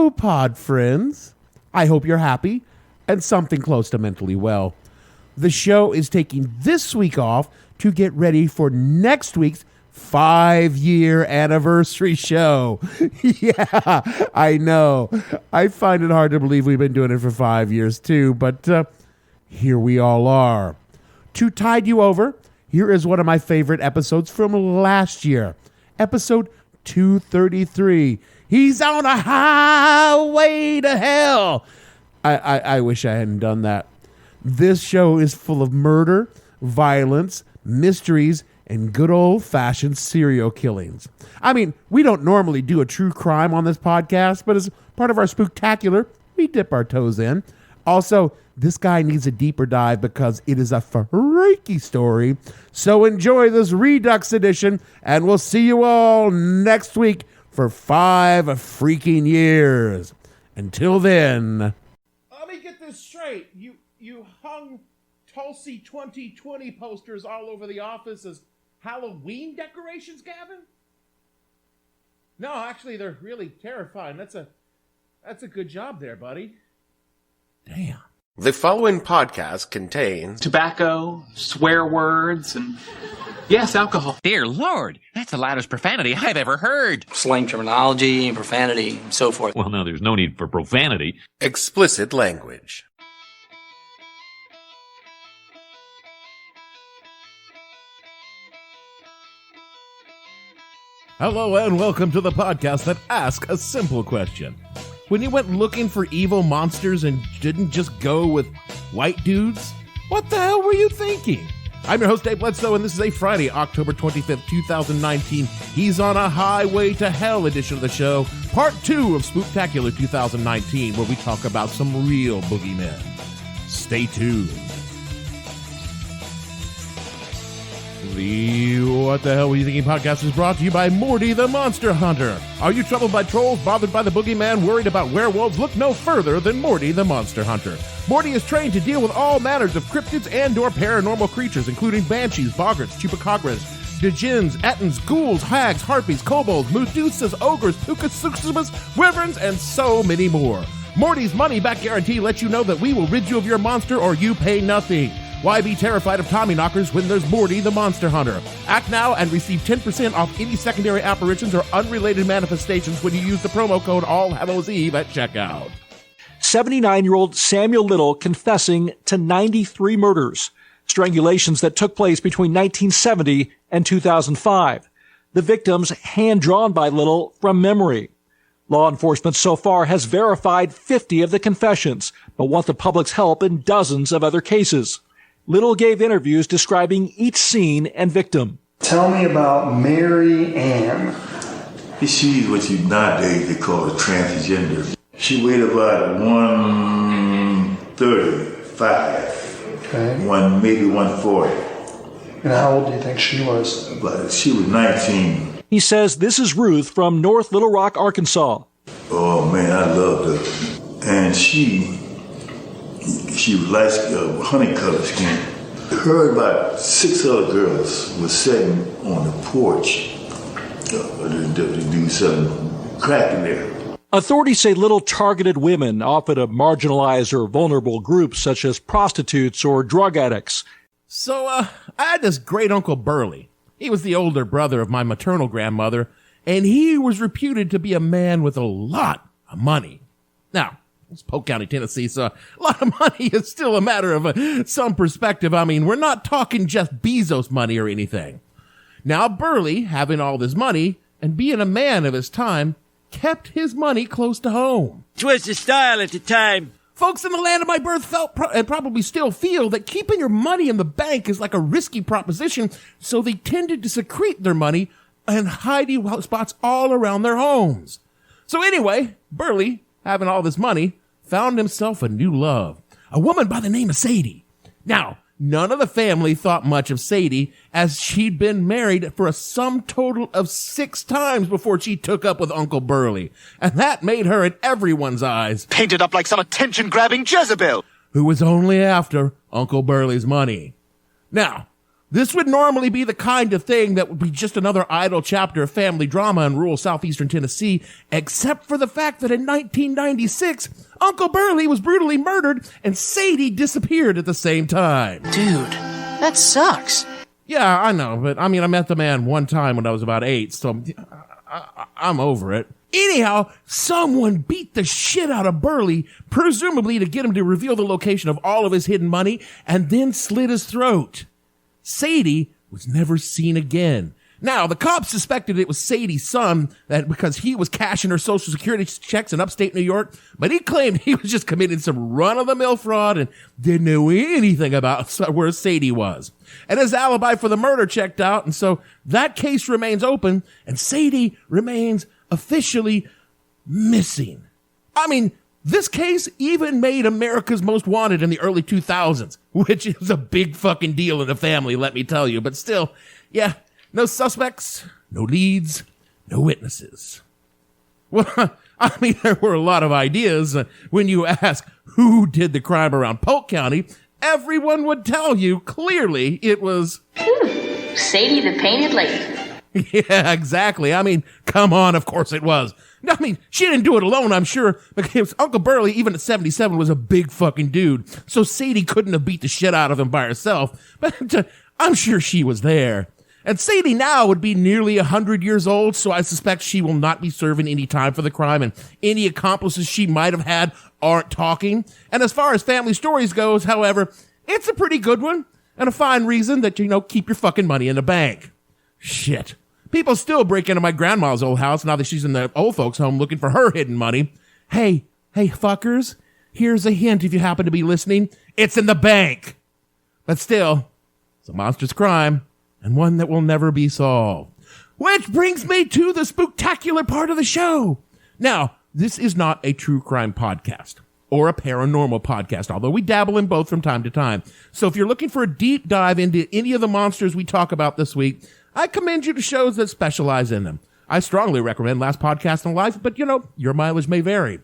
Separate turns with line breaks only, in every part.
Hello, pod friends. I hope you're happy and something close to mentally well. The show is taking this week off to get ready for next week's 5-year anniversary show. Yeah, I know. I find it hard to believe we've been doing it for 5 years too, but here we all are. To tide you over, here is one of my favorite episodes from last year. Episode 233. He's on a highway to hell. I wish I hadn't done that. This show is full of murder, violence, mysteries, and good old-fashioned serial killings. I mean, we don't normally do a true crime on this podcast, but as part of our spooktacular, we dip our toes in. Also, this guy needs a deeper dive because it is a freaky story. So enjoy this Redux edition, and we'll see you all next week for 5 freaking years. Until then. Let me get this straight. You hung Tulsi 2020 posters all over the office as Halloween decorations, Gavin? No, actually, they're really terrifying. That's a good job there, buddy. Damn.
The following podcast contains
tobacco, swear words, and yes, alcohol.
Dear Lord, that's the loudest profanity I've ever heard.
Slang terminology, profanity, and so forth.
Well, no, there's no need for profanity.
explicit language.
Hello and welcome to the podcast that asks a simple question. When you went looking for evil monsters and didn't just go with white dudes, what the hell were you thinking? I'm your host, Dave Bledsoe, and this is a Friday, October 25th, 2019. He's on a highway to hell edition of the show, part 2 of Spooktacular 2019, where we talk about some real boogeymen. Stay tuned. The What the Hell Were You Thinking podcast is brought to you by Morty the Monster Hunter. Are you troubled by trolls, bothered by the boogeyman, worried about werewolves? Look no further than Morty the Monster Hunter. Morty is trained to deal with all manners of cryptids and or paranormal creatures, including banshees, boggarts, chupacabras, djinns, ettins, ghouls, hags, harpies, kobolds, medusas, ogres, pukas, wyverns, and so many more. Morty's money-back guarantee lets you know that we will rid you of your monster or you pay nothing. Why be terrified of Tommyknockers when there's Morty the Monster Hunter? Act now and receive 10% off any secondary apparitions or unrelated manifestations when you use the promo code AllHallows Eve at checkout.
79-year-old Samuel Little confessing to 93 murders, strangulations that took place between 1970 and 2005. The victims hand-drawn by Little from memory. Law enforcement so far has verified 50 of the confessions, but want the public's help in dozens of other cases. Little gave interviews describing each scene and victim.
Tell me about Mary Ann.
She's what you nowadays they call a transgender. She weighed about 135, okay. Maybe 140.
And how old do you think she was?
She was 19.
He says this is Ruth from North Little Rock, Arkansas.
Oh man, I loved her. And she was light, honey-colored skin. Her and about 6 other girls were sitting on the porch. The dude selling crack in there.
Authorities say Little targeted women, often of marginalized or vulnerable groups such as prostitutes or drug addicts.
So, I had this great-uncle Burley. He was the older brother of my maternal grandmother, and he was reputed to be a man with a lot of money. Now, it's Polk County, Tennessee, so a lot of money is still a matter of some perspective. I mean, we're not talking just Bezos money or anything. Now, Burley, having all this money and being a man of his time, kept his money close to home.
It was the style at the time.
Folks in the land of my birth felt and probably still feel that keeping your money in the bank is like a risky proposition, so they tended to secrete their money in hiding spots all around their homes. So anyway, Burley, having all this money, found himself a new love, a woman by the name of Sadie. Now, none of the family thought much of Sadie, as she'd been married for a sum total of 6 times before she took up with Uncle Burley, and that made her in everyone's eyes
Painted up like some attention-grabbing Jezebel,
who was only after Uncle Burley's money. Now, This would normally be the kind of thing that would be just another idle chapter of family drama in rural southeastern Tennessee, except for the fact that in 1996, Uncle Burley was brutally murdered and Sadie disappeared at the same time.
Dude, that sucks.
Yeah, I know, but I met the man one time when I was about 8, so I'm over it. Anyhow, someone beat the shit out of Burley, presumably to get him to reveal the location of all of his hidden money, and then slit his throat. Sadie was never seen again. Now, the cops suspected it was Sadie's son because he was cashing her Social Security checks in upstate New York, but he claimed he was just committing some run-of-the-mill fraud and didn't know anything about where Sadie was. And his alibi for the murder checked out, and so that case remains open, and Sadie remains officially missing. This case even made America's Most Wanted in the early 2000s, which is a big fucking deal in the family, let me tell you. But still, yeah, no suspects, no leads, no witnesses. Well, there were a lot of ideas. When you ask who did the crime around Polk County, everyone would tell you clearly it was...
Sadie the Painted Lady.
Yeah, exactly. Come on, of course it was. She didn't do it alone, I'm sure, because Uncle Burley, even at 77, was a big fucking dude. So Sadie couldn't have beat the shit out of him by herself, but I'm sure she was there. And Sadie now would be nearly 100 years old, so I suspect she will not be serving any time for the crime, and any accomplices she might have had aren't talking. And as far as family stories goes, however, it's a pretty good one, and a fine reason that, keep your fucking money in the bank. Shit. People still break into my grandma's old house now that she's in the old folks' home looking for her hidden money. Hey, fuckers, here's a hint if you happen to be listening. It's in the bank. But still, it's a monstrous crime, and one that will never be solved. Which brings me to the spooktacular part of the show. Now, this is not a true crime podcast or a paranormal podcast, although we dabble in both from time to time. So if you're looking for a deep dive into any of the monsters we talk about this week, I commend you to shows that specialize in them. I strongly recommend Last Podcast in Life, but your mileage may vary.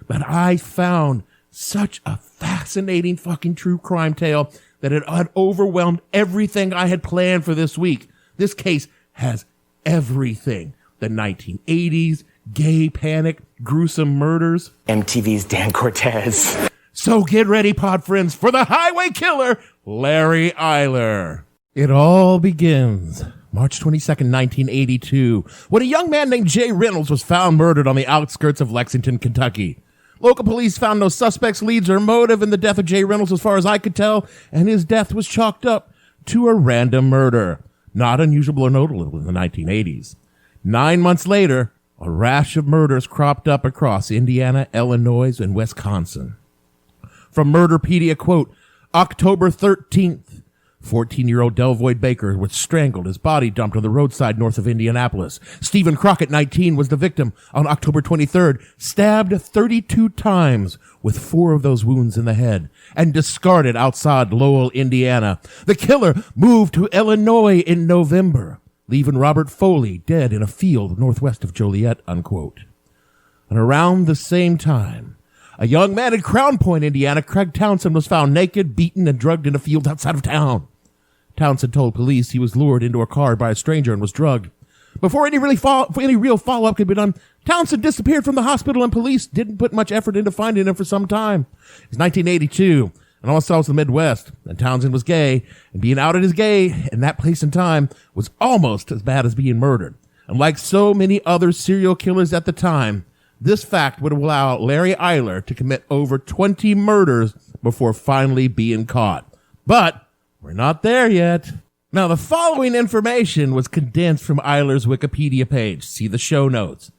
But I found such a fascinating fucking true crime tale that it had overwhelmed everything I had planned for this week. This case has everything. The 1980s, gay panic, gruesome murders.
MTV's Dan Cortez.
So get ready, pod friends, for the highway killer, Larry Eyler. It all begins March 22nd, 1982, when a young man named Jay Reynolds was found murdered on the outskirts of Lexington, Kentucky. Local police found no suspects, leads, or motive in the death of Jay Reynolds as far as I could tell, and his death was chalked up to a random murder. Not unusual or notable in the 1980s. 9 months later, a rash of murders cropped up across Indiana, Illinois, and Wisconsin. From Murderpedia, quote, October 13th, 14-year-old Delvoyd Baker was strangled, his body dumped on the roadside north of Indianapolis. Stephen Crockett, 19, was the victim on October 23rd, stabbed 32 times with 4 of those wounds in the head and discarded outside Lowell, Indiana. The killer moved to Illinois in November, leaving Robert Foley dead in a field northwest of Joliet, unquote. And around the same time, a young man in Crown Point, Indiana, Craig Townsend, was found naked, beaten, and drugged in a field outside of town. Townsend told police he was lured into a car by a stranger and was drugged. Before any real follow-up could be done, Townsend disappeared from the hospital and police didn't put much effort into finding him for some time. It was 1982, and all south of the Midwest, and Townsend was gay, and being outed as gay in that place and time was almost as bad as being murdered. And like so many other serial killers at the time, this fact would allow Larry Eyler to commit over 20 murders before finally being caught. But we're not there yet. Now, the following information was condensed from Eyler's Wikipedia page. See the show notes.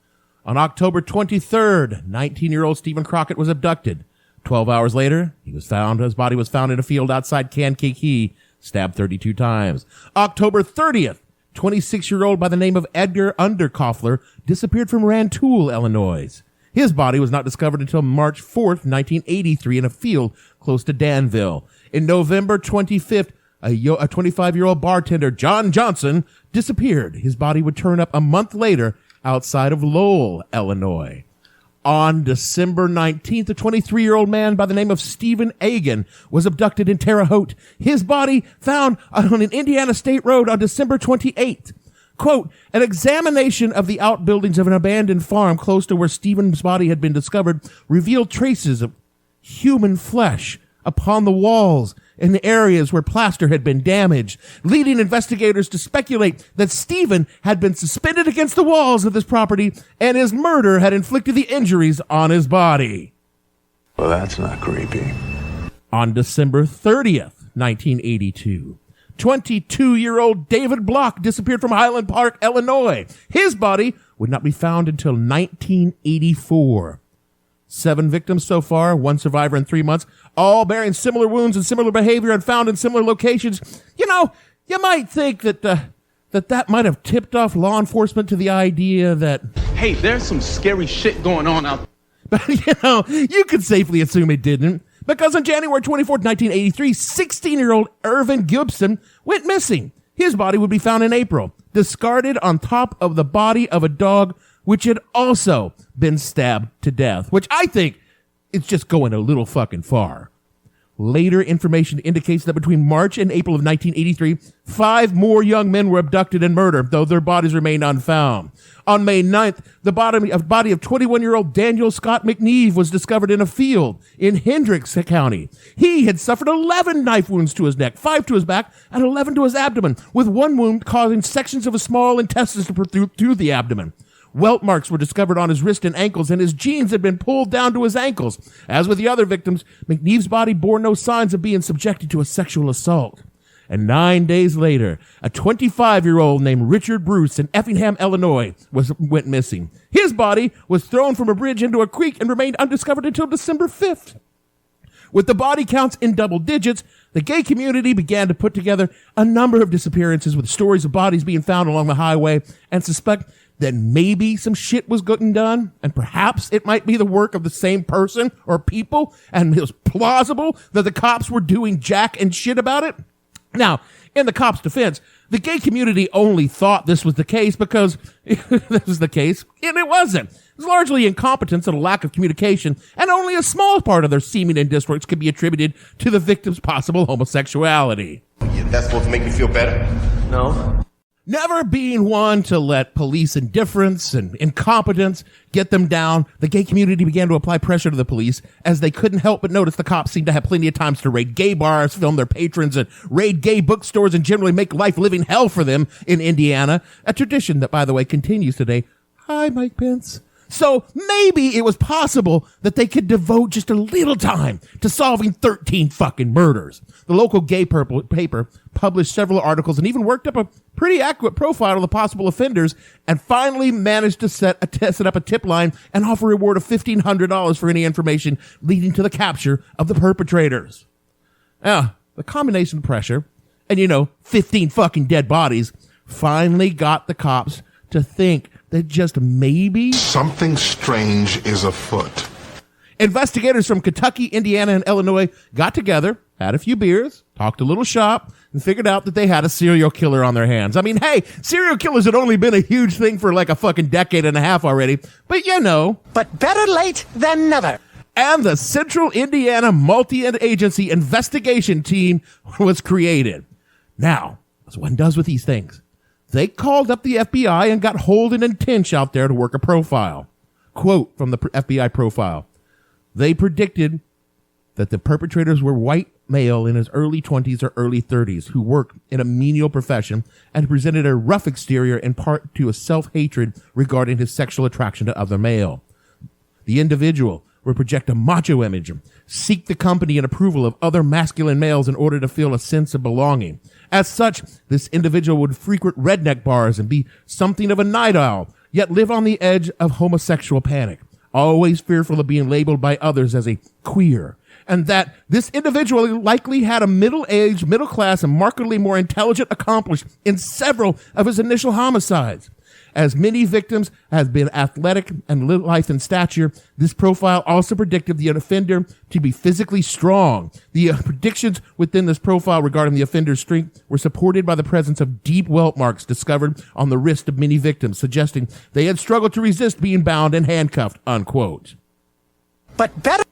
On October 23rd, 19-year-old Stephen Crockett was abducted. 12 hours later, his body was found in a field outside Kankakee, stabbed 32 times. October 30th, 26-year-old by the name of Edgar Underkoffler disappeared from Rantoul, Illinois. His body was not discovered until March 4th, 1983 in a field close to Danville. In November 25th, a 25-year-old bartender, John Johnson, disappeared. His body would turn up a month later outside of Lowell, Illinois. On December 19th, a 23-year-old man by the name of Stephen Agan was abducted in Terre Haute. His body found on an Indiana state road on December 28th. Quote, an examination of the outbuildings of an abandoned farm close to where Stephen's body had been discovered revealed traces of human flesh upon the walls in the areas where plaster had been damaged, leading investigators to speculate that Stephen had been suspended against the walls of this property and his murder had inflicted the injuries on his body.
Well, that's not creepy.
On December 30th, 1982, 22-year-old David Block disappeared from Highland Park, Illinois. His body would not be found until 1984. 7 victims so far, 1 survivor in 3 months, all bearing similar wounds and similar behavior and found in similar locations. You know, you might think that that might have tipped off law enforcement to the idea that,
hey, there's some scary shit going on out there.
But, you could safely assume it didn't. Because on January 24th, 1983, 16-year-old Irvin Gibson went missing. His body would be found in April, discarded on top of the body of a dog which had also been stabbed to death, which I think is just going a little fucking far. Later information indicates that between March and April of 1983, 5 more young men were abducted and murdered, though their bodies remained unfound. On May 9th, the body of 21-year-old Daniel Scott McNeve was discovered in a field in Hendricks County. He had suffered 11 knife wounds to his neck, 5 to his back, and 11 to his abdomen, with 1 wound causing sections of his small intestines to protrude through the abdomen. Welt marks were discovered on his wrist and ankles, and his jeans had been pulled down to his ankles. As with the other victims, McNeve's body bore no signs of being subjected to a sexual assault. And 9 days later, a 25-year-old named Richard Bruce in Effingham, Illinois, went missing. His body was thrown from a bridge into a creek and remained undiscovered until December 5th. With the body counts in double digits, the gay community began to put together a number of disappearances with stories of bodies being found along the highway and suspect that maybe some shit was getting done, and perhaps it might be the work of the same person or people, and it was plausible that the cops were doing jack and shit about it. Now, in the cops' defense, the gay community only thought this was the case because this was the case, and it wasn't. It was largely incompetence and a lack of communication, and only a small part of their seeming indifference could be attributed to the victim's possible homosexuality.
That's supposed to make me feel better?
No.
Never being one to let police indifference and incompetence get them down, the gay community began to apply pressure to the police as they couldn't help but notice the cops seemed to have plenty of times to raid gay bars, film their patrons, and raid gay bookstores and generally make life living hell for them in Indiana. A tradition that, by the way, continues today. Hi, Mike Pence. So maybe it was possible that they could devote just a little time to solving 13 fucking murders. The local gay paper published several articles and even worked up a pretty accurate profile of the possible offenders and finally managed to set up a tip line and offer a reward of $1,500 for any information leading to the capture of the perpetrators. The combination of pressure and, 15 fucking dead bodies finally got the cops to think that just maybe
something strange is afoot.
Investigators from Kentucky, Indiana, and Illinois got together, had a few beers, talked a little shop, and figured out that they had a serial killer on their hands. I mean, hey, serial killers had only been a huge thing for like a fucking decade and a half already, but
But better late than never.
And the Central Indiana Multi-Agency Investigation Team was created. Now, as one does with these things, they called up the FBI and got Holden and Tinch out there to work a profile. Quote from the FBI profile. They predicted that the perpetrators were white male in his early 20s or early 30s who worked in a menial profession and presented a rough exterior in part to a self-hatred regarding his sexual attraction to other male. The individual would project a macho image, seek the company and approval of other masculine males in order to feel a sense of belonging. As such, this individual would frequent redneck bars and be something of a night owl, yet live on the edge of homosexual panic, always fearful of being labeled by others as a queer, and that this individual likely had a middle-aged, middle-class, and markedly more intelligent accomplice in several of his initial homicides. As many victims have been athletic and lithe in stature, this profile also predicted the offender to be physically strong. The predictions within this profile regarding the offender's strength were supported by the presence of deep welt marks discovered on the wrist of many victims, suggesting they had struggled to resist being bound and handcuffed, unquote.
But better.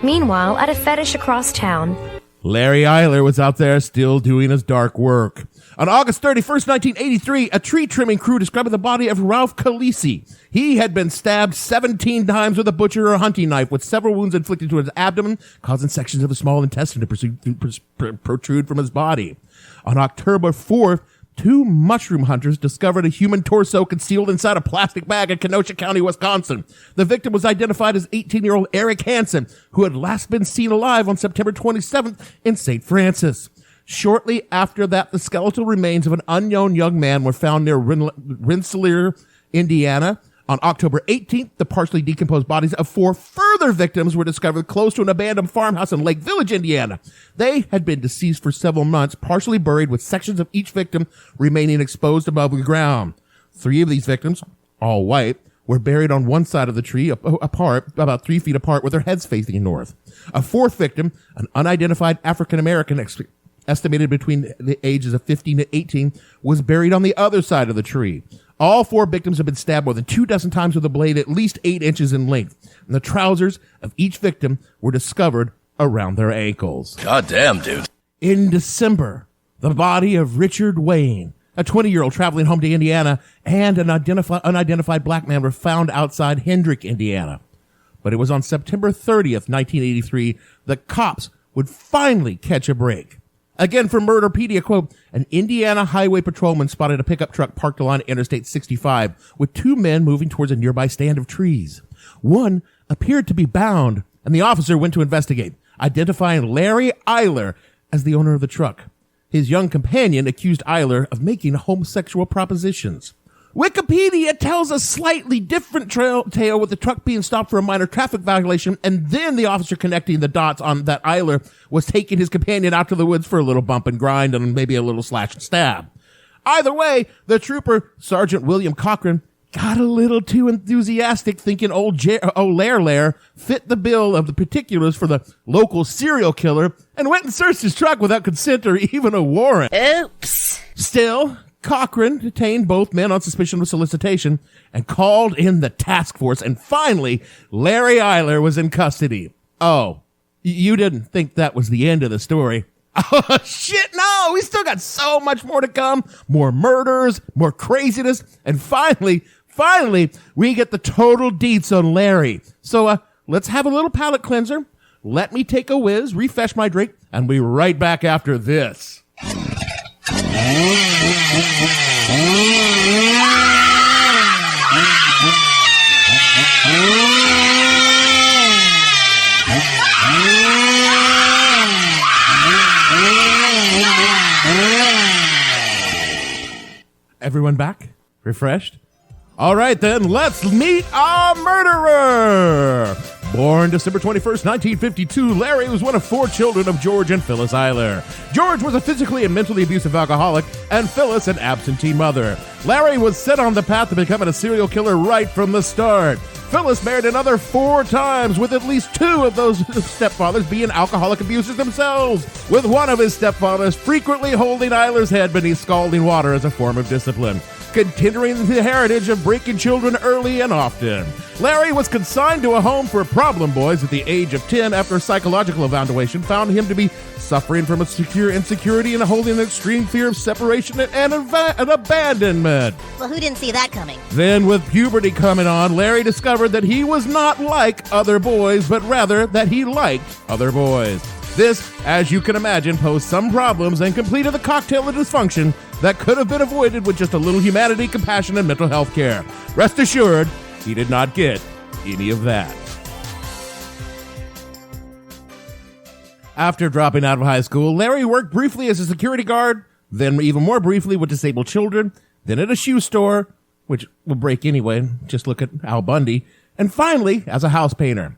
Meanwhile, at a fetish across town,
Larry Eyler was out there still doing his dark work. On August 31st, 1983, a tree trimming crew described the body of Ralph Calisi. He had been stabbed 17 times with a butcher or hunting knife, with several wounds inflicted to his abdomen, causing sections of his small intestine to protrude from his body. On October 4th, 2 mushroom hunters discovered a human torso concealed inside a plastic bag in Kenosha County, Wisconsin. The victim was identified as 18-year-old Eric Hansen, who had last been seen alive on September 27th in St. Francis. Shortly after that, the skeletal remains of an unknown young man were found near Rensselaer, Indiana. On October 18th, the partially decomposed bodies of 4 further victims were discovered close to an abandoned farmhouse in Lake Village, Indiana. They had been deceased for several months, partially buried with sections of each victim remaining exposed above the ground. 3 of these victims, all white, were buried on one side of the tree apart, about 3 feet apart, with their heads facing north. A 4th victim, an unidentified African-American estimated between the ages of 15 to 18, was buried on the other side of the tree. All 4 victims have been stabbed more than 24 times with a blade at least 8 inches in length, and the trousers of each victim were discovered around their ankles.
God damn, dude.
In December, the body of Richard Wayne, a 20-year-old traveling home to Indiana, and an unidentified black man were found outside Hendrick, Indiana. But it was on September 30th, 1983, the cops would finally catch a break. Again, from Murderpedia, quote, an Indiana highway patrolman spotted a pickup truck parked along Interstate 65 with 2 men moving towards a nearby stand of trees. One appeared to be bound, and the officer went to investigate, identifying Larry Eyler as the owner of the truck. His young companion accused Eyler of making homosexual propositions. Wikipedia tells a slightly different tale, with the truck being stopped for a minor traffic violation, and then the officer connecting the dots on that Eyler was taking his companion out to the woods for a little bump and grind and maybe a little slash and stab. Either way, the trooper, Sergeant William Cochran, got a little too enthusiastic, thinking old Lair fit the bill of the particulars for the local serial killer, and went and searched his truck without consent or even a warrant.
Oops.
Still, Cochran detained both men on suspicion of solicitation and called in the task force, and finally, Larry Eyler was in custody. Oh, you didn't think that was the end of the story. Oh, shit, no! We still got so much more to come. More murders, more craziness, and finally, we get the total deets on Larry. So, let's have a little palate cleanser. Let me take a whiz, refresh my drink, and be right back after this. Everyone back? Refreshed? All right, then, let's meet our murderer. Born December 21st, 1952, Larry was one of 4 children of George and Phyllis Eyler. George was a physically and mentally abusive alcoholic, and Phyllis an absentee mother. Larry was set on the path to becoming a serial killer right from the start. Phyllis married another 4 times, with at least 2 of those stepfathers being alcoholic abusers themselves, with one of his stepfathers frequently holding Eyler's head beneath scalding water as a form of discipline, continuing the heritage of breaking children early and often. Larry was consigned to a home for problem boys at the age of 10 after a psychological evaluation found him to be suffering from a secure insecurity and holding an extreme fear of separation and abandonment.
Well, who didn't see that coming?
Then, with puberty coming on, Larry discovered that he was not like other boys, but rather that he liked other boys. This, as you can imagine, posed some problems and completed the cocktail of dysfunction that could have been avoided with just a little humanity, compassion, and mental health care. Rest assured, he did not get any of that. After dropping out of high school, Larry worked briefly as a security guard, then even more briefly with disabled children, then at a shoe store, which will break anyway, just look at Al Bundy, and finally as a house painter.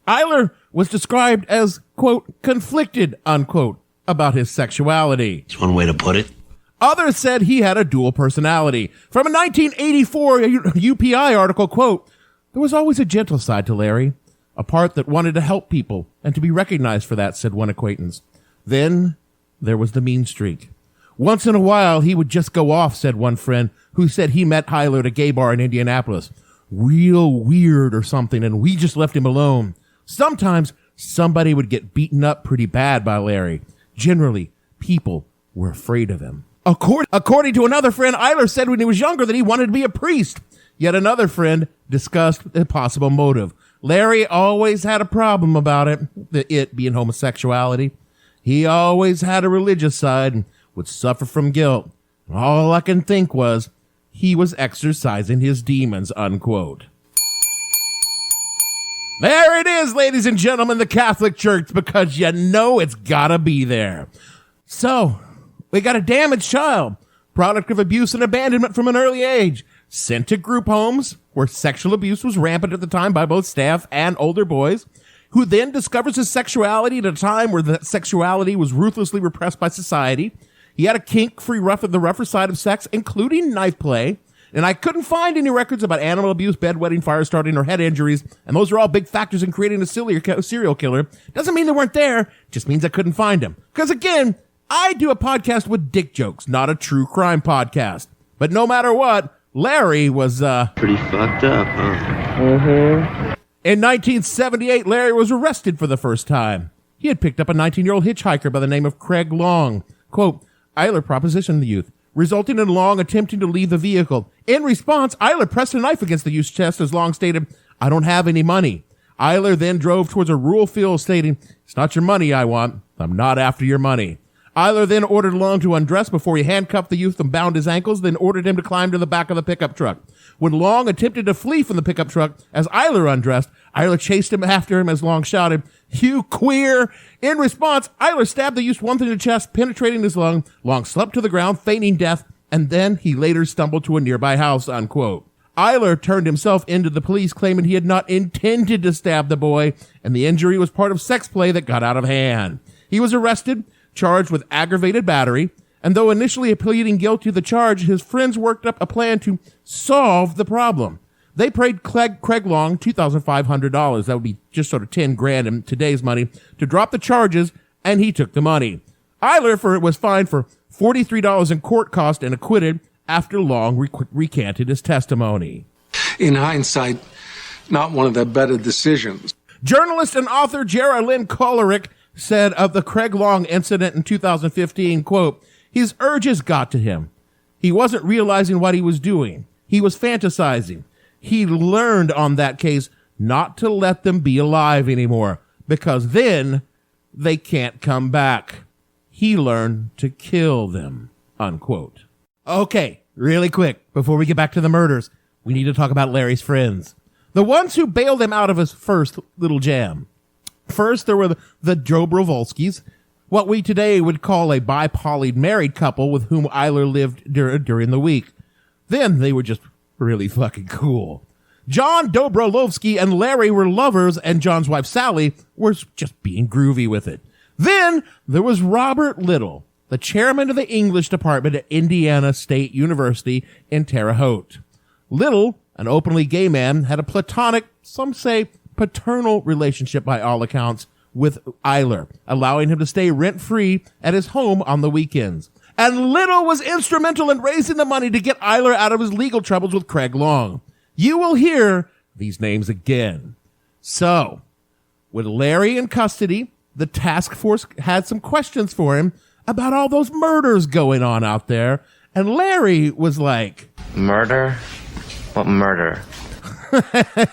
Eyler was described as, quote, conflicted, unquote, about his sexuality.
That's one way to put it.
Others said he had a dual personality. From a 1984 UPI article, quote, "There was always a gentle side to Larry, a part that wanted to help people and to be recognized for that," said one acquaintance. "Then there was the mean streak. Once in a while, he would just go off," said one friend, who said he met Eyler at a gay bar in Indianapolis. "Real weird or something, and we just left him alone. Sometimes somebody would get beaten up pretty bad by Larry. Generally, people were afraid of him." According to another friend, Eyler said when he was younger that he wanted to be a priest. Yet another friend discussed the possible motive. Larry always had a problem about it being homosexuality. He always had a religious side and would suffer from guilt. All I can think was he was exercising his demons, unquote. There it is, ladies and gentlemen, the Catholic Church, because you know it's gotta be there. So, we got a damaged child, product of abuse and abandonment from an early age, sent to group homes where sexual abuse was rampant at the time by both staff and older boys, who then discovers his sexuality at a time where that sexuality was ruthlessly repressed by society. He had a kink for the rougher side of sex, including knife play, and I couldn't find any records about animal abuse, bedwetting, fire starting, or head injuries, and those are all big factors in creating a serial killer. Doesn't mean they weren't there, just means I couldn't find them. Because again, I do a podcast with dick jokes, not a true crime podcast. But no matter what, Larry was,
pretty fucked up, huh?
Mm-hmm. In 1978, Larry was arrested for the first time. He had picked up a 19-year-old hitchhiker by the name of Craig Long. Quote, Eyler propositioned the youth, resulting in Long attempting to leave the vehicle. In response, Eyler pressed a knife against the youth's chest as Long stated, "I don't have any money." Eyler then drove towards a rural field stating, "It's not your money I want. I'm not after your money." Eyler then ordered Long to undress before he handcuffed the youth and bound his ankles, then ordered him to climb to the back of the pickup truck. When Long attempted to flee from the pickup truck as Eyler undressed, Eyler chased him after him as Long shouted, "You queer!" In response, Eyler stabbed the youth once in the chest, penetrating his lung. Long slumped to the ground, feigning death, and then he later stumbled to a nearby house, unquote. Eyler turned himself into the police, claiming he had not intended to stab the boy, and the injury was part of sex play that got out of hand. He was arrested, charged with aggravated battery, and though initially pleading guilty to the charge, his friends worked up a plan to solve the problem. They paid Craig Long $2,500. That would be just sort of 10 grand in today's money to drop the charges, and he took the money. Eyler was fined for $43 in court costs and acquitted after Long recanted his testimony.
In hindsight, not one of the better decisions.
Journalist and author Geraldine Kollerick said of the Craig Long incident in 2015, quote, "His urges got to him. He wasn't realizing what he was doing. He was fantasizing. He learned on that case not to let them be alive anymore, because then they can't come back. He learned to kill them," unquote. Okay, really quick, before we get back to the murders, we need to talk about Larry's friends. The ones who bailed him out of his first little jam. First, there were the Dobrovolskys, what we today would call a bi-poly married couple with whom Eyler lived during the week. Then they were just really fucking cool. John Dobrovolsky and Larry were lovers, and John's wife Sally was just being groovy with it. Then there was Robert Little, the chairman of the English department at Indiana State University in Terre Haute. Little, an openly gay man, had a platonic, some say paternal relationship by all accounts with Eyler, allowing him to stay rent-free at his home on the weekends. And Little was instrumental in raising the money to get Eyler out of his legal troubles with Craig Long. You will hear these names again. So, with Larry in custody, the task force had some questions for him about all those murders going on out there, and Larry was like,
"Murder? What murder?"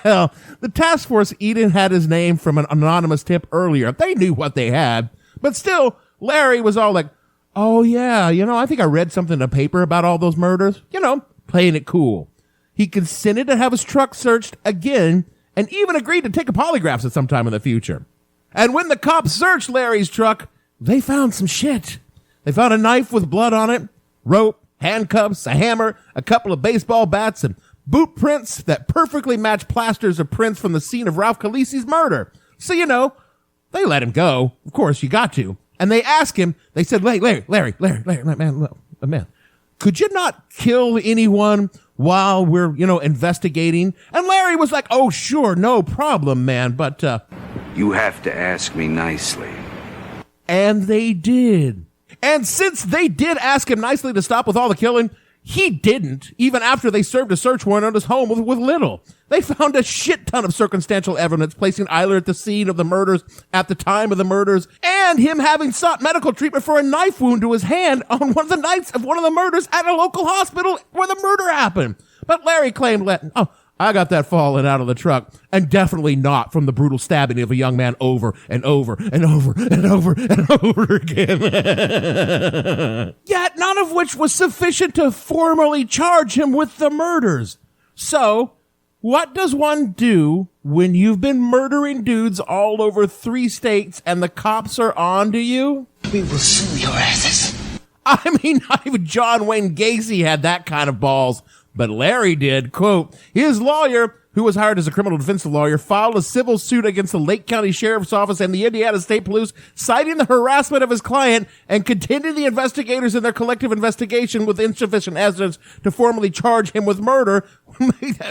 Well, the task force even had his name from an anonymous tip earlier. They knew what they had, but still, Larry was all like, "Oh yeah, I think I read something in a paper about all those murders," playing it cool. He consented to have his truck searched again and even agreed to take a polygraph at some time in the future. And when the cops searched Larry's truck, they found some shit. They found a knife with blood on it, rope, handcuffs, a hammer, a couple of baseball bats, and boot prints that perfectly match plasters of prints from the scene of Ralph Khaleesi's murder. So, they let him go. Of course, you got to. And they asked him, they said, Larry, man, could you not kill anyone while we're, investigating? And Larry was like, oh, sure, no problem, man. But,
you have to ask me nicely.
And they did. And since they did ask him nicely to stop with all the killing, he didn't, even after they served a search warrant on his home with Little. They found a shit ton of circumstantial evidence placing Eyler at the scene of the murders at the time of the murders, and him having sought medical treatment for a knife wound to his hand on one of the nights of one of the murders at a local hospital where the murder happened. But Larry claimed, I got that falling out of the truck, and definitely not from the brutal stabbing of a young man over and over and over and over and over again. Yet none of which was sufficient to formally charge him with the murders. So, what does one do when you've been murdering dudes all over 3 states and the cops are on to you?
We will sue your asses.
I mean, not even John Wayne Gacy had that kind of balls. But Larry did. Quote, his lawyer, who was hired as a criminal defense lawyer, filed a civil suit against the Lake County Sheriff's Office and the Indiana State Police, citing the harassment of his client and contending the investigators in their collective investigation with insufficient evidence to formally charge him with murder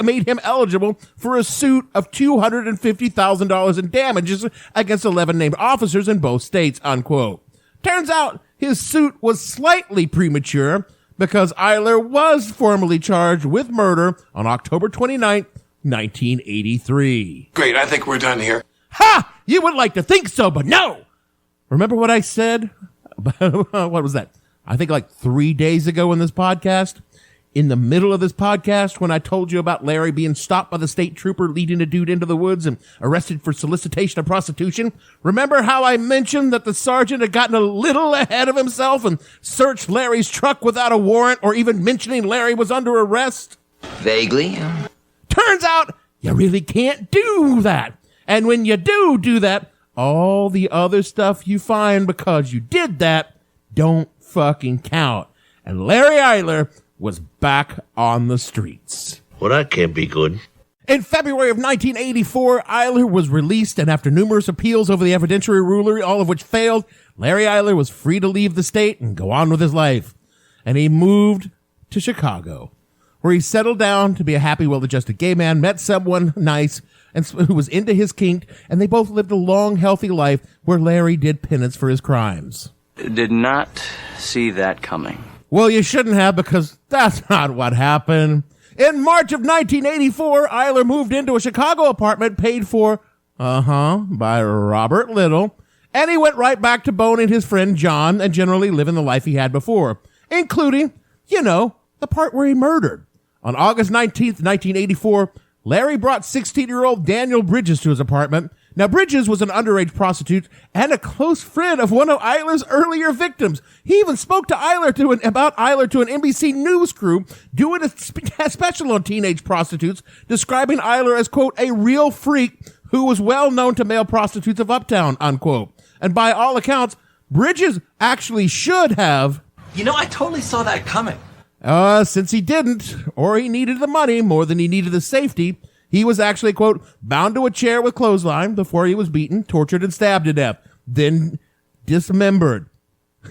made him eligible for a suit of $250,000 in damages against 11 named officers in both states, unquote. Turns out his suit was slightly premature, because Eyler was formally charged with murder on October 29th, 1983.
Great, I think we're done here.
Ha! You would like to think so, but no! Remember what I said? What was that? I think like 3 days ago in this podcast? In the middle of this podcast, when I told you about Larry being stopped by the state trooper leading a dude into the woods and arrested for solicitation of prostitution, remember how I mentioned that the sergeant had gotten a little ahead of himself and searched Larry's truck without a warrant or even mentioning Larry was under arrest?
Vaguely.
Turns out you really can't do that. And when you do that, all the other stuff you find because you did that don't fucking count. And Larry Eyler was back on the streets.
Well, that can't be good.
In February of 1984, Eyler was released, and after numerous appeals over the evidentiary ruling, all of which failed, Larry Eyler was free to leave the state and go on with his life. And he moved to Chicago, where he settled down to be a happy, well-adjusted gay man, met someone nice and who was into his kink, and they both lived a long, healthy life where Larry did penance for his crimes.
Did not see that coming.
Well, you shouldn't have, because that's not what happened. In March of 1984, Eyler moved into a Chicago apartment paid for, by Robert Little, and he went right back to boning his friend John and generally living the life he had before, including, the part where he murdered. On August 19th, 1984, Larry brought 16-year-old Daniel Bridges to his apartment. Now, Bridges was an underage prostitute and a close friend of one of Eyler's earlier victims. He even spoke to Eyler about Eyler to an NBC News crew doing a special on teenage prostitutes, describing Eyler as, quote, a real freak who was well known to male prostitutes of Uptown, unquote. And by all accounts, Bridges actually should have.
I totally saw that coming.
Since he didn't, or he needed the money more than he needed the safety, he was actually, quote, bound to a chair with clothesline before he was beaten, tortured, and stabbed to death, then dismembered.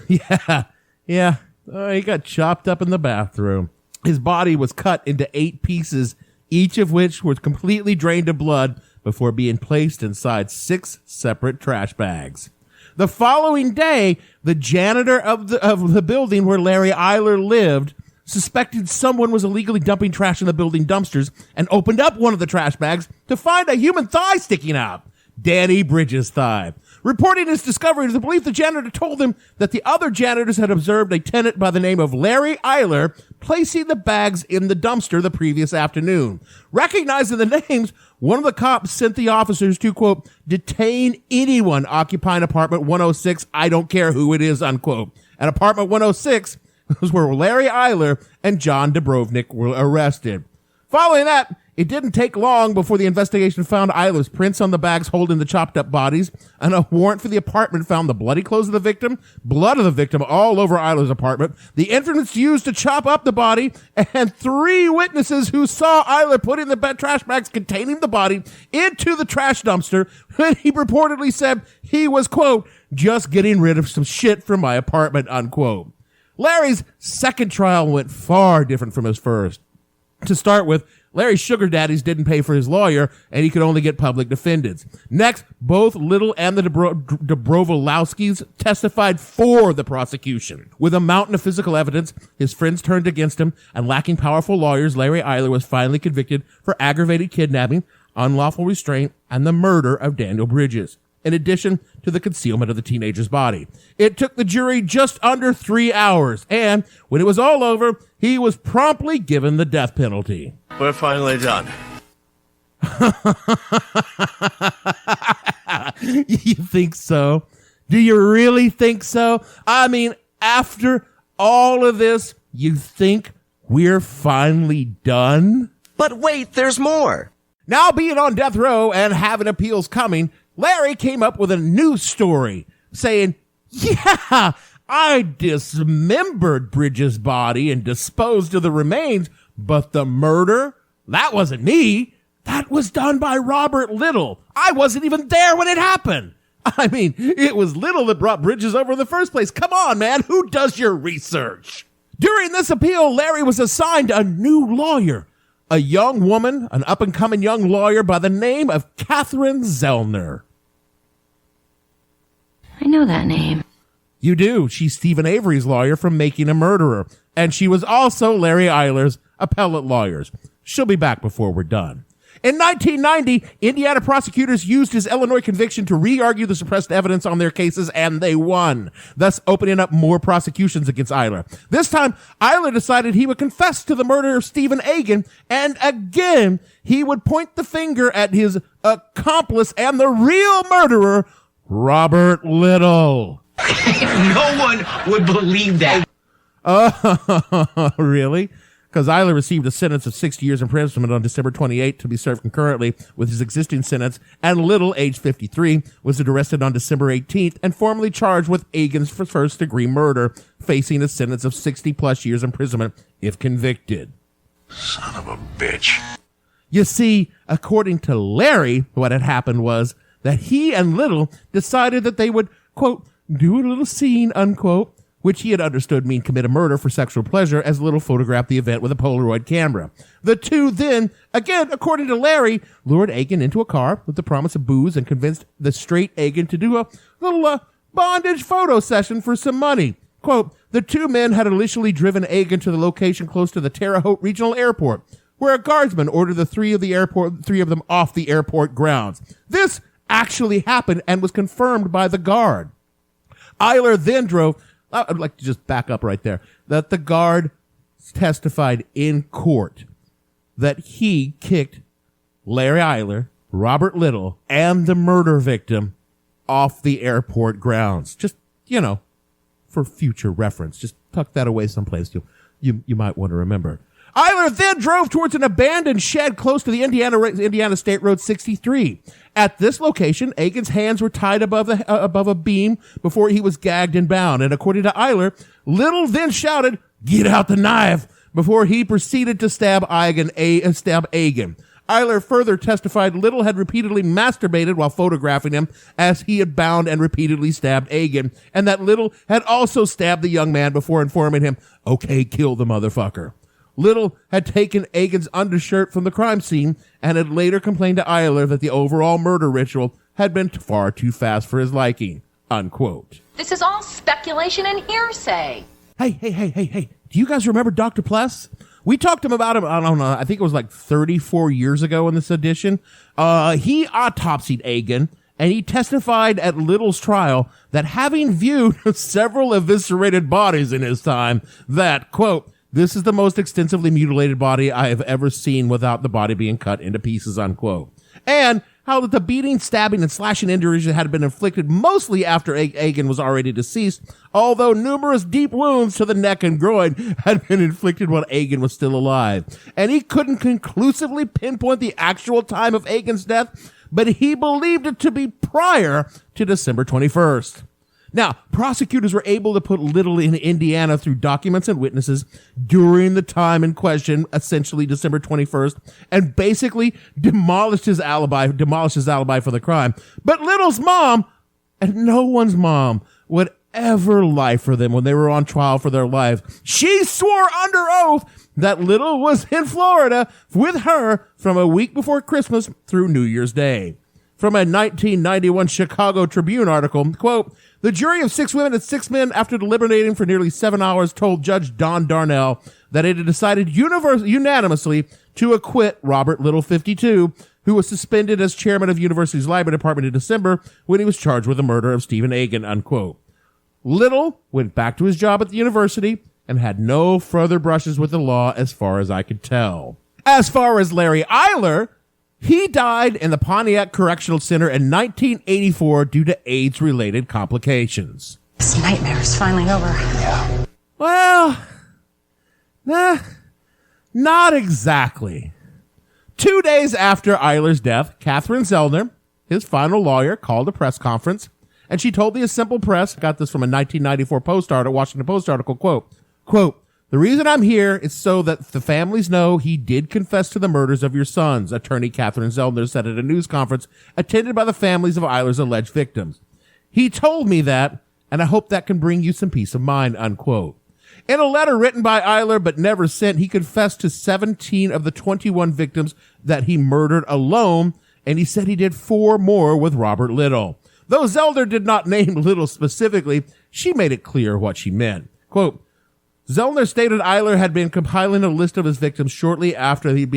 He got chopped up in the bathroom. His body was cut into 8 pieces, each of which was completely drained of blood before being placed inside 6 separate trash bags. The following day, the janitor of the building where Larry Eyler lived suspected someone was illegally dumping trash in the building dumpsters and opened up one of the trash bags to find a human thigh sticking out. Danny Bridges' thigh. Reporting his discovery to the police, the janitor told him that the other janitors had observed a tenant by the name of Larry Eyler placing the bags in the dumpster the previous afternoon. Recognizing the names, one of the cops sent the officers to, quote, detain anyone occupying apartment 106, I don't care who it is, unquote. And apartment 106 was where Larry Eyler and John Dubrovnik were arrested. Following that, it didn't take long before the investigation found Eyler's prints on the bags holding the chopped up bodies, and a warrant for the apartment found the bloody clothes of the victim, blood of the victim all over Eyler's apartment, the instruments used to chop up the body, and 3 witnesses who saw Eyler putting the trash bags containing the body into the trash dumpster when he reportedly said he was, quote, just getting rid of some shit from my apartment, unquote. Larry's second trial went far different from his first. To start with, Larry's sugar daddies didn't pay for his lawyer, and he could only get public defendants. Next, both Little and the Dobrovolowskis testified for the prosecution. With a mountain of physical evidence, his friends turned against him, and lacking powerful lawyers, Larry Eyler was finally convicted for aggravated kidnapping, unlawful restraint, and the murder of Daniel Bridges, in addition to the concealment of the teenager's body. It took the jury just under 3 hours, and when it was all over, he was promptly given the death penalty.
We're finally done.
You think so? Do you really think so? I mean, after all of this, you think we're finally done?
But wait, there's more.
Now being on death row and having appeals coming, Larry came up with a new story saying, yeah, I dismembered Bridges' body and disposed of the remains, but the murder, that wasn't me. That was done by Robert Little. I wasn't even there when it happened. I mean, it was Little that brought Bridges over in the first place. Come on, man. Who does your research? During this appeal, Larry was assigned a new lawyer, a young woman, an up-and-coming young lawyer by the name of Catherine Zellner.
I know that name.
You do. She's Stephen Avery's lawyer from Making a Murderer. And she was also Larry Eyler's appellate lawyers. She'll be back before we're done. In 1990, Indiana prosecutors used his Illinois conviction to re-argue the suppressed evidence on their cases, and they won, thus opening up more prosecutions against Eyler. This time, Eyler decided he would confess to the murder of Stephen Egan, and again, he would point the finger at his accomplice and the real murderer, Robert Little.
No one would believe that.
Really? Because Eyler received a sentence of 60 years imprisonment on December 28 to be served concurrently with his existing sentence, and Little, age 53, was arrested on December 18th and formally charged with Egan's first-degree murder, facing a sentence of 60-plus years imprisonment if convicted.
Son of a bitch.
You see, according to Larry, what had happened was that he and Little decided that they would, quote, do a little scene, unquote, which he had understood mean commit a murder for sexual pleasure, as Little photographed the event with a Polaroid camera. The two then, again, according to Larry, lured Egan into a car with the promise of booze and convinced the straight Egan to do a little bondage photo session for some money. Quote, the two men had initially driven Egan to the location close to the Terre Haute Regional Airport, where a guardsman ordered the three of them off the airport grounds. This actually happened and was confirmed by the guard. Eyler then drove. I'd like to just back up right there. That the guard testified in court that he kicked Larry Eyler, Robert Little, and the murder victim off the airport grounds. Just, for future reference. Just tuck that away someplace you might want to remember. Eyler then drove towards an abandoned shed close to the Indiana State Road 63. At this location, Egan's hands were tied above a beam before he was gagged and bound. And according to Eyler, Little then shouted, "Get out the knife!" before he proceeded to stab Egan. Eyler further testified Little had repeatedly masturbated while photographing him as he had bound and repeatedly stabbed Egan, and that Little had also stabbed the young man before informing him, "Okay, kill the motherfucker." Little had taken Egan's undershirt from the crime scene and had later complained to Eyler that the overall murder ritual had been far too fast for his liking, unquote.
This is all speculation and hearsay.
Hey. Do you guys remember Dr. Pless? We talked about him, I don't know, I think it was like 34 years ago in this edition. He autopsied Egan, and he testified at Little's trial that having viewed several eviscerated bodies in his time, that, quote, this is the most extensively mutilated body I have ever seen without the body being cut into pieces, unquote. And how that the beating, stabbing, and slashing injuries had been inflicted mostly after Egan was already deceased, although numerous deep wounds to the neck and groin had been inflicted while Egan was still alive. And he couldn't conclusively pinpoint the actual time of Egan's death, but he believed it to be prior to December 21st. Now, prosecutors were able to put Little in Indiana through documents and witnesses during the time in question, essentially December 21st, and basically demolished his alibi for the crime. But Little's mom, and no one's mom, would ever lie for them when they were on trial for their lives. She swore under oath that Little was in Florida with her from a week before Christmas through New Year's Day. From a 1991 Chicago Tribune article, quote, the jury of 6 women and 6 men, after deliberating for nearly 7 hours, told Judge Don Darnell that it had decided unanimously to acquit Robert Little, 52, who was suspended as chairman of University's library department in December when he was charged with the murder of Stephen Egan, unquote. Little went back to his job at the university and had no further brushes with the law as far as I could tell. As far as Larry Eyler, he died in the Pontiac Correctional Center in 1984 due to AIDS-related complications.
This nightmare is finally over. Yeah.
Well, not exactly. 2 days after Eyler's death, Catherine Zellner, his final lawyer, called a press conference, and she told the Assembled Press, got this from a 1994 Washington Post article, quote, the reason I'm here is so that the families know he did confess to the murders of your sons, attorney Catherine Zellner said at a news conference attended by the families of Eyler's alleged victims. He told me that, and I hope that can bring you some peace of mind, unquote. In a letter written by Eyler but never sent, he confessed to 17 of the 21 victims that he murdered alone, and he said he did 4 more with Robert Little. Though Zellner did not name Little specifically, she made it clear what she meant. Quote, Zellner stated Eyler had been compiling a list of his victims shortly after she had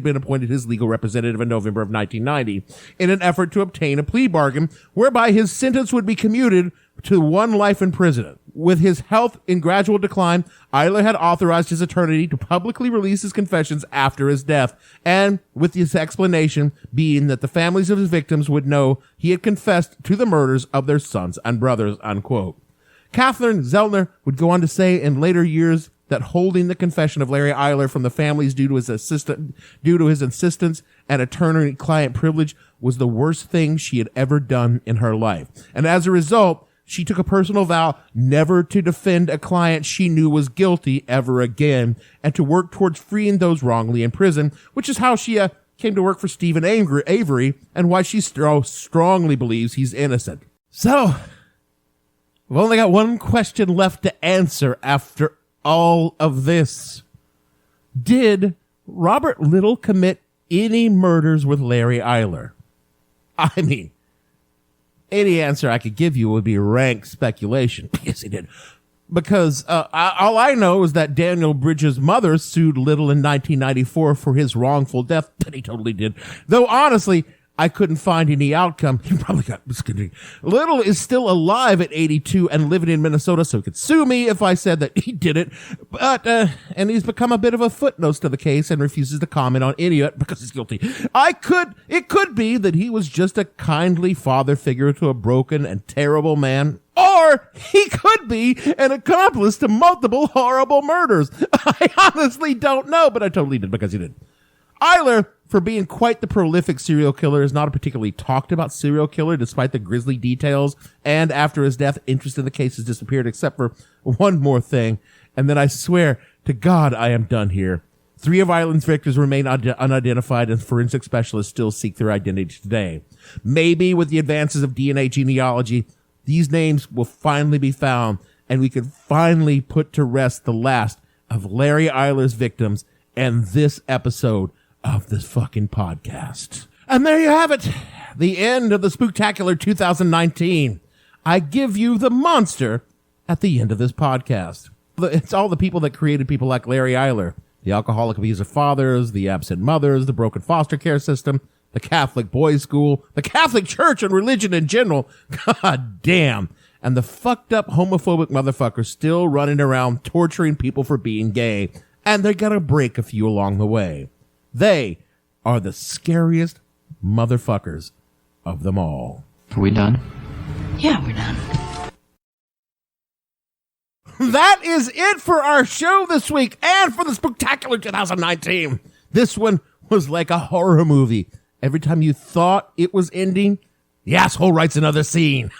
been appointed his legal representative in November of 1990 in an effort to obtain a plea bargain whereby his sentence would be commuted to 1 life in prison. With his health in gradual decline, Eyler had authorized his attorney to publicly release his confessions after his death, and with his explanation being that the families of his victims would know he had confessed to the murders of their sons and brothers, unquote. Catherine Zellner would go on to say in later years that holding the confession of Larry Eyler from the families due to his insistence and attorney-client privilege was the worst thing she had ever done in her life. And as a result, she took a personal vow never to defend a client she knew was guilty ever again and to work towards freeing those wrongly in prison, which is how she came to work for Stephen Avery and why she strongly believes he's innocent. So, we've only got one question left to answer after all of this. Did Robert Little commit any murders with Larry Eyler? I mean, any answer I could give you would be rank speculation. Yes, he did. Because all I know is that Daniel Bridges' mother sued Little in 1994 for his wrongful death, and he totally did. Though, honestly, I couldn't find any outcome. He probably got misconstrued. Little is still alive at 82 and living in Minnesota, so he could sue me if I said that he did it. But, and he's become a bit of a footnote to the case and refuses to comment on any of it because he's guilty. It could be that he was just a kindly father figure to a broken and terrible man. Or he could be an accomplice to multiple horrible murders. I honestly don't know, but I totally did because he did. Eyler, for being quite the prolific serial killer, is not a particularly talked about serial killer despite the grisly details, and after his death, interest in the case has disappeared except for one more thing, and then I swear to God I am done here. 3 of Eyler's victims remain unidentified, and forensic specialists still seek their identity today. Maybe with the advances of DNA genealogy, these names will finally be found, and we can finally put to rest the last of Larry Eyler's victims and this episode of this fucking podcast. And there you have it. The end of the Spooktacular 2019. I give you the monster at the end of this podcast. It's all the people that created people like Larry Eyler. The alcoholic abusive fathers, the absent mothers, the broken foster care system, the Catholic boys' school, the Catholic church and religion in general. God damn. And the fucked up homophobic motherfuckers still running around torturing people for being gay. And they're gonna break a few along the way. They are the scariest motherfuckers of them all.
Are we done?
Yeah, we're done.
That is it for our show this week and for the Spooktacular 2019. This one was like a horror movie. Every time you thought it was ending, the asshole writes another scene.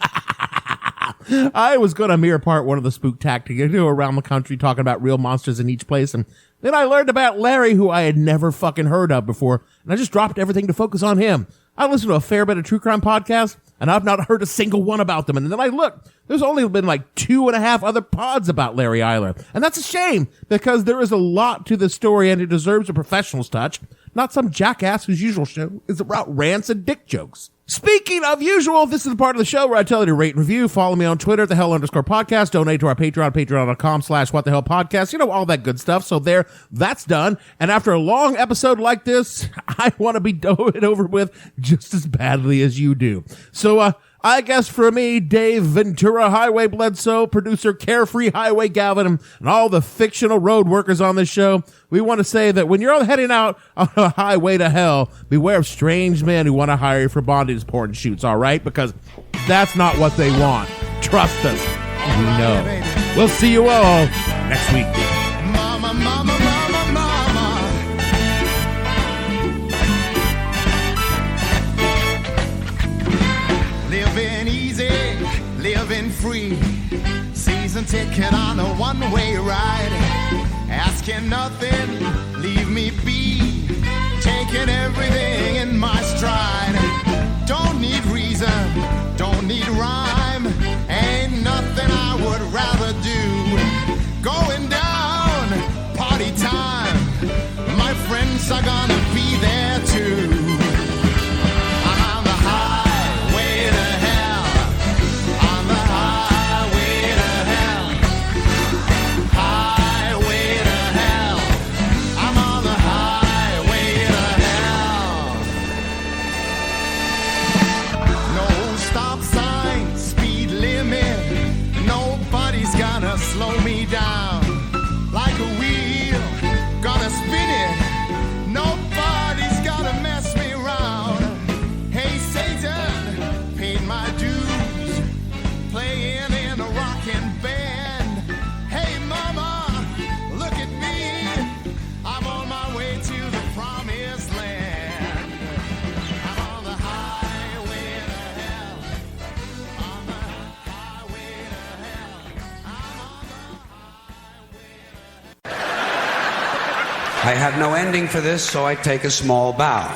I was going to mirror part one of the Spooktacular, go around the country talking about real monsters in each place, and then I learned about Larry, who I had never fucking heard of before, and I just dropped everything to focus on him. I listen to a fair bit of true crime podcasts, and I've not heard a single one about them. And then I look, there's only been like 2.5 other pods about Larry Eyler. And that's a shame, because there is a lot to the story and it deserves a professional's touch, not some jackass whose usual show is about rants and dick jokes. Speaking of usual, this is the part of the show where I tell you to rate and review. Follow me on Twitter, @thehell_podcast. Donate to our Patreon, patreon.com/whatthehellpodcast. You know, all that good stuff. So there, that's done. And after a long episode like this, I want to be it over with just as badly as you do. So, I guess for me, Dave Ventura, Highway Bledsoe, producer Carefree Highway Gavin, and all the fictional road workers on this show, we want to say that when you're heading out on a highway to hell, beware of strange men who want to hire you for bondage porn shoots, all right? Because that's not what they want. Trust us. We know. We'll see you all next week.
Mama, mama, mama, mama. Living easy, living free. Season ticket on a one-way ride. Asking nothing, leave me be. Taking everything in my stride. Don't need reason, don't need rhyme. Ain't nothing I would rather do. Going down, party time. My friends are gonna be there too. I'm on the highway to hell. On the highway to hell. Highway to hell. I'm on the highway to hell. No stop sign, speed limit. Nobody's gonna slow me down. Like a wheel, gonna spin it. Nobody's gonna mess me around. Hey Satan, paid my dues, playing in a rockin' band. Hey mama, look at me, I'm on my way to the promised land. I'm on the highway to hell. On the highway to hell. I'm on the
I have no ending for this, so I take a small bow.